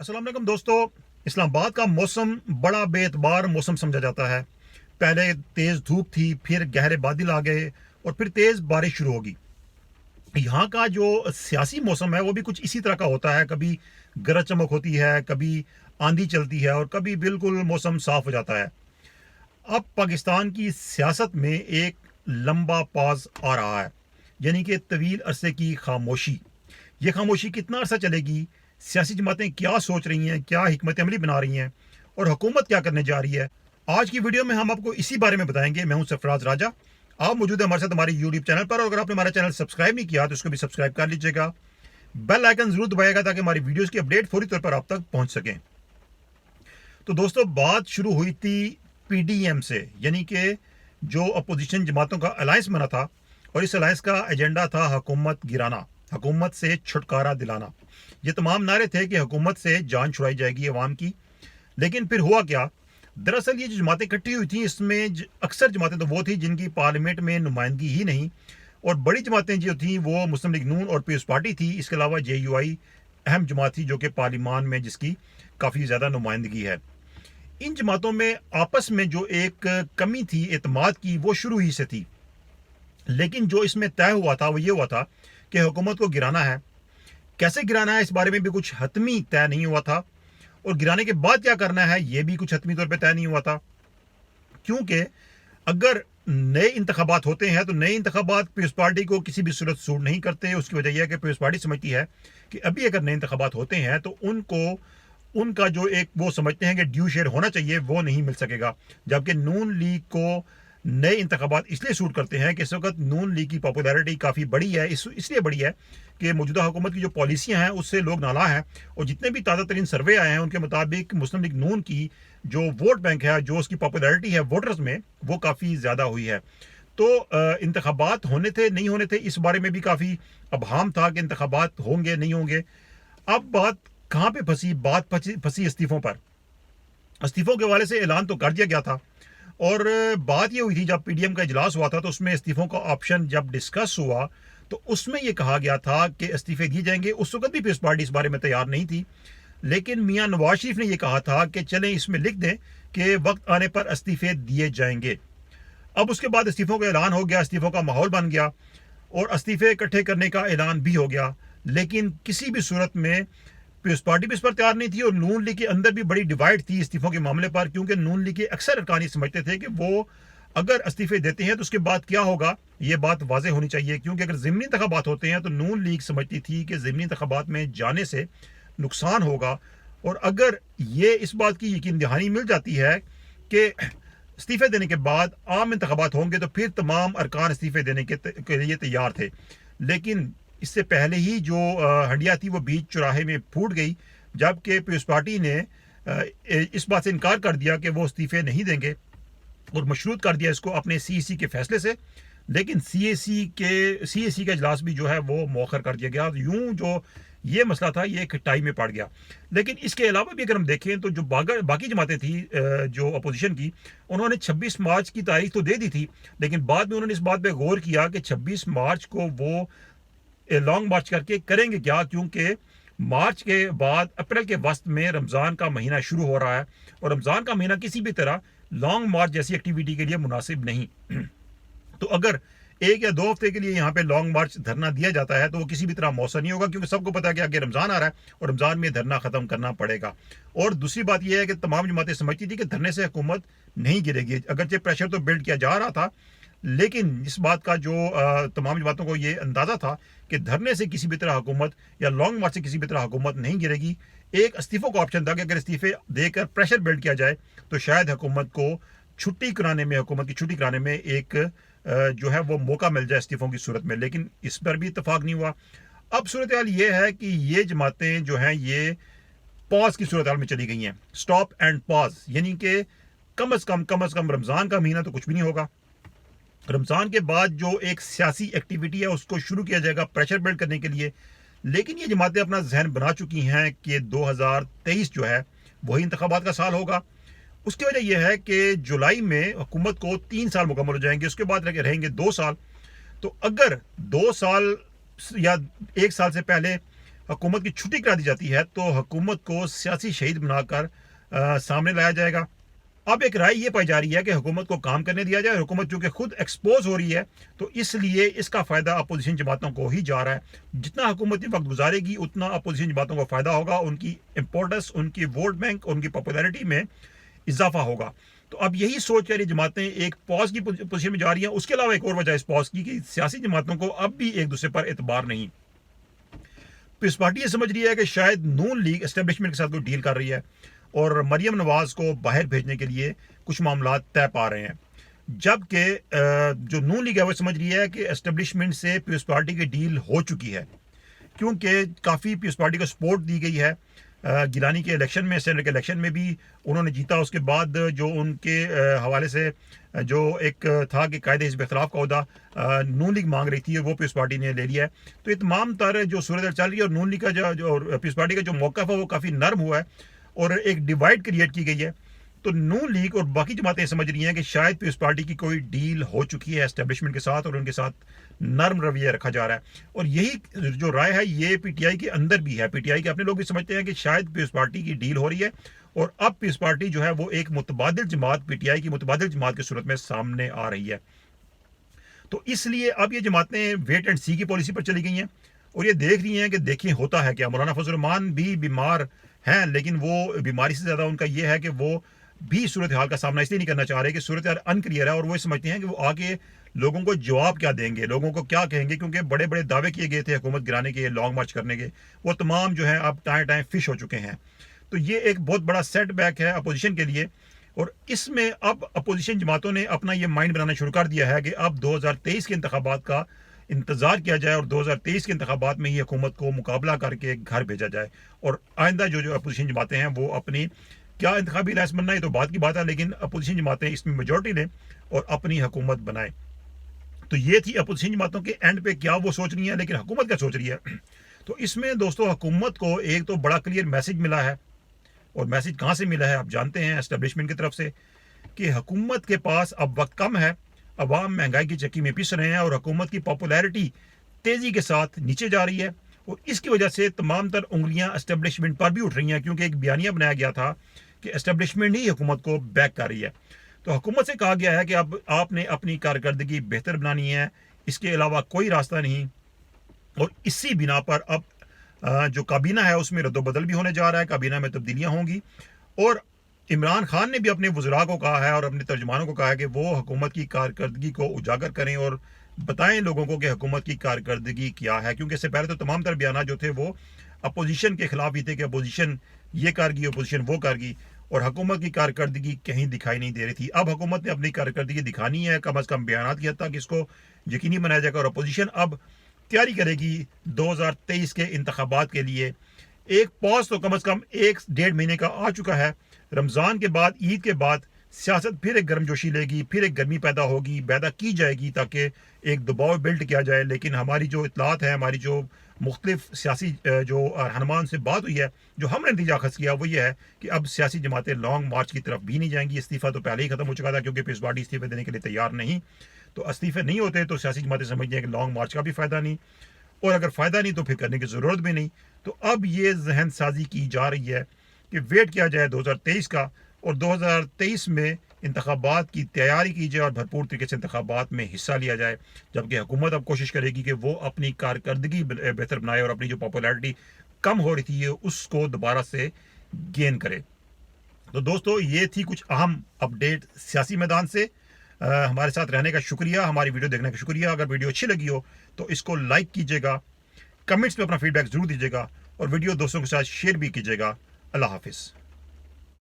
अस्सलाम वालेकुम दोस्तों। इस्लामाबाद का मौसम बड़ा बेतबार मौसम समझा जाता है। पहले तेज़ धूप थी, फिर गहरे बादल आ गए और फिर तेज़ बारिश शुरू होगी। यहाँ का जो सियासी मौसम है वो भी कुछ इसी तरह का होता है। कभी गरज चमक होती है, कभी आंधी चलती है और कभी बिल्कुल मौसम साफ हो जाता है। अब पाकिस्तान की सियासत में एक लंबा पॉज आ रहा है, यानी कि तवील अरसे की खामोशी। ये खामोशी कितना अरसा चलेगी, सियासी जमातें क्या सोच रही हैं, क्या हिकमत अमली बना रही हैं और हुकूमत क्या करने जा रही है, आज की वीडियो में हम आपको इसी बारे में बताएंगे। मैं हूं सरफराज राजा। आप मौजूद है हमारे साथ हमारे यूट्यूब चैनल पर, और अगर आपने हमारा चैनल सब्सक्राइब नहीं किया तो उसको भी सब्सक्राइब कर लीजिएगा। बेल आइकन जरूर दबाइएगा ताकि हमारी वीडियोस की अपडेट फौरी तौर पर आप तक पहुंच सकें। तो दोस्तों, बात शुरू हुई थी पीडीएम से, यानी कि जो अपोजिशन जमातों का अलायंस बना था, और इस अलायंस का एजेंडा था हुकूमत गिराना, हुकूमत से छुटकारा दिलाना। ये तमाम नारे थे कि हुकूमत से जान छुड़ाई जाएगी अवाम की। लेकिन फिर हुआ क्या? दरअसल ये जो जमातें इकट्ठी हुई थी, इसमें अक्सर जमातें तो वो थी जिनकी पार्लियामेंट में नुमाइंदगी ही नहीं, और बड़ी जमातें जो थी वो मुस्लिम लीग नून और पीपल्स पार्टी थी। इसके अलावा JUI अहम जमात थी जो कि पार्लियामान में जिसकी काफ़ी ज़्यादा नुमाइंदगी है। इन जमातों में आपस में जो एक कमी थी एतमाद की, वो शुरू ही से थी। लेकिन जो इसमें तय हुआ था वो ये हुआ था कि हुकूमत को गिराना है। कैसे गिराना है इस बारे में भी कुछ हतमी तय नहीं हुआ था, और गिराने के बाद क्या करना है ये भी कुछ हतमी तौर पे तय नहीं हुआ था। क्योंकि अगर नए इंतखाबात होते हैं तो नए इंतखाबात पीपल्स पार्टी को किसी भी सूरत सूट नहीं करते। उसकी वजह यह है कि पीपल्स पार्टी समझती है कि अभी अगर नए इंतखाबात होते हैं तो उनको उनका जो एक वो समझते हैं कि ड्यू शेयर होना चाहिए वो नहीं मिल सकेगा। जबकि नून लीग को नए इंतखाबात इसलिए सूट करते हैं कि इस वक्त नून लीग की पॉपुलैरिटी काफ़ी बड़ी है। इसलिए बड़ी है कि मौजूदा हुकूमत की जो पॉलिसियां हैं उससे लोग नाला हैं, और जितने भी ताज़ा तरीन सर्वे आए हैं उनके मुताबिक मुस्लिम लीग नून की जो वोट बैंक है, जो उसकी पॉपुलैरिटी है वोटर्स में, वो काफ़ी ज़्यादा हुई है। तो इंतखाबात होने थे नहीं होने थे इस बारे में भी काफ़ी अबहाम था कि इंतखाबात होंगे नहीं होंगे। अब बात कहाँ पे फंसी? बात फंसी इस्तीफों पर। इस्तीफों के हवाले से ऐलान तो कर दिया गया था, और बात ये हुई थी जब पीडीएम का इजलास हुआ था तो उसमें इस्तीफों का ऑप्शन जब डिस्कस हुआ तो उसमें यह कहा गया था कि इस्तीफे दिए जाएंगे। उस वक्त भी पीपल्स पार्टी इस बारे में तैयार नहीं थी, लेकिन मियां नवाज शरीफ ने यह कहा था कि चलें इसमें लिख दें कि वक्त आने पर इस्तीफे दिए जाएंगे। अब उसके बाद इस्तीफों का ऐलान हो गया, इस्तीफों का माहौल बन गया और इस्तीफे इकट्ठे करने का ऐलान भी हो गया। लेकिन किसी भी सूरत में पीपल्स पार्टी भी इस पर तैयार नहीं थी, और नून लीग के अंदर भी बड़ी डिवाइड थी इस्तीफों के मामले पर, क्योंकि नून लीग के अक्सर अरकान समझते थे कि वो अगर इस्तीफे देते हैं तो उसके बाद क्या होगा ये बात वाज़ेह होनी चाहिए। क्योंकि अगर ज़िमनी इंतखाबात होते हैं तो नून लीग समझती थी कि ज़िमनी इंतखाबात में जाने से नुकसान होगा, और अगर ये इस बात की यकीन दहानी मिल जाती है कि इस्तीफे देने के बाद आम इंतखाबात होंगे तो फिर तमाम अरकान इस्तीफे देने के लिए तैयार थे। लेकिन इससे पहले ही जो हंडिया थी वो बीच चौराहे में फूट गई, जबकि पीपल्स पार्टी ने इस बात से इनकार कर दिया कि वो इस्तीफे नहीं देंगे और मशरूत कर दिया इसको अपने CEC के फैसले से। लेकिन CAC का इजलास भी जो है वो मौखर कर दिया गया। यूं जो ये मसला था ये खटाई में पड़ गया। लेकिन इसके अलावा भी अगर हम देखें तो जो बाकी जमातें थी जो अपोजिशन की, उन्होंने 26 मार्च की तारीख तो दे दी थी, लेकिन बाद में उन्होंने इस बात पे गौर किया कि 26 मार्च को वो लॉन्ग मार्च करके करेंगे क्या, क्योंकि मार्च के बाद अप्रैल के वस्त में रमज़ान का महीना शुरू हो रहा है, और रमज़ान का महीना किसी भी तरह लॉन्ग मार्च जैसी एक्टिविटी के लिए मुनासिब नहीं। तो अगर 1 या 2 हफ्ते के लिए यहाँ पे लॉन्ग मार्च धरना दिया जाता है तो वो किसी भी तरह मौसर नहीं होगा, क्योंकि सबको पता है कि आगे रमज़ान आ रहा है और रमज़ान में धरना ख़त्म करना पड़ेगा। और दूसरी बात यह है कि तमाम जमातें समझती थी कि धरने से हुकूमत नहीं गिरेगी। अगरचे प्रेशर तो बिल्ड किया जा रहा था, लेकिन इस बात का जो तमाम जमातों को ये अंदाज़ा था कि धरने से किसी भी तरह हुकूमत या लॉन्ग मार्च से किसी भी तरह हुकूमत नहीं गिरेगी। एक इस्तीफों का ऑप्शन था कि अगर इस्तीफे देकर प्रेशर बिल्ड किया जाए तो शायद हुकूमत को हुकूमत की छुट्टी कराने में एक जो है वो मौका मिल जाए इस्तीफों की सूरत में। लेकिन इस पर भी इतफाक नहीं हुआ। अब सूरत हाल ये है कि ये जमातें जो हैं ये पॉज की सूरत हाल में चली गई हैं, स्टॉप एंड पॉज, यानी कि कम अज़ कम रमज़ान का महीना तो कुछ भी नहीं होगा। रमज़ान के बाद जो एक सियासी एक्टिविटी है उसको शुरू किया जाएगा प्रेशर बिल्ड करने के लिए। लेकिन ये जमातें अपना जहन बना चुकी हैं कि 2023 जो है वही इंतखाबात का साल होगा। उसकी वजह यह है कि जुलाई में हुकूमत को 3 साल मुकम्मल हो जाएंगे, उसके बाद रहेंगे 2 साल। तो अगर 2 साल या 1 साल से पहले हुकूमत की छुट्टी करा दी जाती है तो हुकूमत को सियासी शहीद बनाकर सामने लाया जाएगा। अब एक राय ये पाई जा रही है कि हुकूमत को काम करने दिया जाए। हुकूमत चूंकि खुद एक्सपोज हो रही है तो इसलिए इसका फ़ायदा अपोजिशन जमातों को ही जा रहा है। जितना हुकूमती वक्त गुजारेगी उतना अपोजिशन जमातों को फ़ायदा होगा, उनकी इंपॉर्टेंस, उनकी वोट बैंक, उनकी पॉपुलैरिटी में इजाफा होगा। तो अब यही सोच कर ये जमातें एक पॉज की पोजीशन में जा रही हैं। उसके अलावा एक और वजह इस पॉज की कि सियासी जमातों को अब भी एक दूसरे पर एतबार नहीं। पीपल्स पार्टी ये समझ रही है कि शायद नून लीग एस्टेब्लिशमेंट के साथ कोई डील कर रही है और मरियम नवाज को बाहर भेजने के लिए कुछ मामला तय पा रहे हैं, जबकि जो नून लीग है वो समझ रही है कि एस्टेब्लिशमेंट से पीपल्स पार्टी की डील हो चुकी है, क्योंकि काफ़ी पीपल्स पार्टी को सपोर्ट दी गई है। गिलानी के इलेक्शन में, सेनेट के इलेक्शन में भी उन्होंने जीता। उसके बाद जो उनके हवाले से जो एक था कि कायदे हिज़्ब इख्तिलाफ का ओहदा नून लीग मांग रही थी, वो पीपल्स पार्टी ने ले लिया है। तो ये तमाम तर जो सूरत चल रही है और नून लीग का जो पीपल्स पार्टी का जो मौक़िफ़ है वो काफ़ी नरम हुआ है और एक डिवाइड क्रिएट की गई है। तो नून लीग और बाकी जमातें समझ रही हैं कि शायद पीपल्स पार्टी की कोई डील हो चुकी है एस्टेब्लिशमेंट के साथ और उनके साथ नरम रवैया रखा जा रहा है। और यही जो राय है ये पीटीआई के अंदर भी है। पीटीआई के अपने लोग भी समझते हैं कि शायद पीपल्स पार्टी की डील हो रही है और अब पीपल्स पार्टी जो है वो एक मुतबादिल जमात, पीटीआई की मुतबादिल जमात की सूरत में सामने आ रही है। तो इसलिए अब ये जमातें वेट एंड सी की पॉलिसी पर चली गई हैं और ये देख रही हैं कि देखिए होता है क्या। मौलाना फजल रहमान भी बीमार हैं, लेकिन वो बीमारी से ज़्यादा उनका ये है कि वो भी सूरत हाल का सामना इसलिए नहीं करना चाह रहे कि सूरत हाल अनक्लियर है और वो समझते हैं कि वो आगे लोगों को जवाब क्या देंगे, लोगों को क्या कहेंगे, क्योंकि बड़े बड़े दावे किए गए थे हुकूमत गिराने के, लॉन्ग मार्च करने के, वो तमाम जो है अब टाइम फिश हो चुके हैं। तो ये एक बहुत बड़ा सेटबैक है अपोजिशन के लिए और इसमें अब अपोजिशन जमातों ने अपना ये माइंड बनाना शुरू कर दिया है कि अब 2023 के इंतखाबात का इंतजार किया जाए और 2023 के इंतखाबात में ही हुकूमत को मुकाबला करके घर भेजा जाए और आइंदा जो अपोजिशन जमातें हैं वो अपनी क्या इंतखाबी लाइस बनना है तो बात की बात है, लेकिन अपोजिशन जमातें इसमें मेजॉरिटी लें और अपनी हुकूमत बनाएं। तो ये थी अपोजिशन जमातों के एंड पे क्या वो सोच रही है, लेकिन हुकूमत क्या सोच रही है। तो इसमें दोस्तों हुकूमत को एक तो बड़ा क्लियर मैसेज मिला है और मैसेज कहाँ से मिला है आप जानते हैं, एस्टेब्लिशमेंट की तरफ से, कि हुकूमत के पास अब वक्त कम है, अवाम महंगाई की चक्की में पिस रहे हैं और हुकूमत की पॉपुलैरिटी तेज़ी के साथ नीचे जा रही है और इसकी वजह से तमाम तर उंगलियां एस्टेब्लिशमेंट पर भी उठ रही हैं, क्योंकि एक बयानिया बनाया गया था कि एस्टेब्लिशमेंट ही हुकूमत को बैक कर रही है। तो हुकूमत से कहा गया है कि अब आपने अपनी कारकर्दगी बेहतर बनानी है, इसके अलावा कोई रास्ता नहीं। और इसी बिना पर अब जो काबीना है उसमें रद्दोबदल भी होने जा रहा है, काबीना में तब्दीलियां होंगी और इमरान खान ने भी अपने वज़रा को कहा है और अपने तर्जुमानों को कहा है कि वो हुकूमत की कारकर्दगी को उजागर करें और बताएं लोगों को कि हुकूमत की कारकर्दगी क्या है, क्योंकि इससे पहले तो तमाम तर बयान जो थे वो अपोजिशन के खिलाफ ही थे कि अपोजिशन ये कर गई, अपोजिशन वो कर गई और हुकूमत की कारकर्दगी कहीं दिखाई नहीं दे रही थी। अब हुकूमत ने अपनी कारकर्दगी दिखानी है, कम अज़ कम बयान की हद तक इसको यकीनी बनाया जाएगा और अपोजिशन अब तैयारी करेगी 2023 के इंतखाबात के लिए। एक पॉज तो कम अज़ कम 1-1.5 महीने का आ चुका है। रमज़ान के बाद, ईद के बाद सियासत फिर एक गर्मजोशी लेगी, फिर एक गर्मी पैदा होगी, पैदा की जाएगी ताकि एक दबाव बिल्ड किया जाए। लेकिन हमारी जो इतलात है, हमारी जो मुख्तलिफ सियासी जो रहनुमान से बात हुई है, जो हमने नतीजा अखज़ किया वो ये है कि अब सियासी जमातें लॉन्ग मार्च की तरफ भी नहीं जाएंगी। इस्तीफ़ा तो पहले ही ख़त्म हो चुका था क्योंकि पीपल्स पार्टी इस्तीफ़े देने के लिए तैयार नहीं, तो इस्तीफ़े नहीं होते तो सियासी जमातें समझती हैं कि लॉन्ग मार्च का भी फ़ायदा नहीं और अगर फ़ायदा नहीं तो फिर करने की ज़रूरत भी नहीं। तो अब ये जहन साजी की जा रही है कि वेट किया जाए 2023 का और 2023 में इंतखाबात की तैयारी की जाए और भरपूर तरीके से इंतखाबात में हिस्सा लिया जाए, जबकि हुकूमत अब कोशिश करेगी कि वो अपनी कारकर्दगी बेहतर बनाए और अपनी जो पॉपुलैरिटी कम हो रही थी उसको दोबारा से गेन करे। तो दोस्तों ये थी कुछ अहम अपडेट सियासी मैदान से। हमारे साथ रहने का शुक्रिया, हमारी वीडियो देखने का शुक्रिया। अगर वीडियो अच्छी लगी हो तो इसको लाइक कीजिएगा, कमेंट्स में अपना फीडबैक ज़रूर दीजिएगा और वीडियो दोस्तों के साथ शेयर भी कीजिएगा। अल्लाह हाफिज़।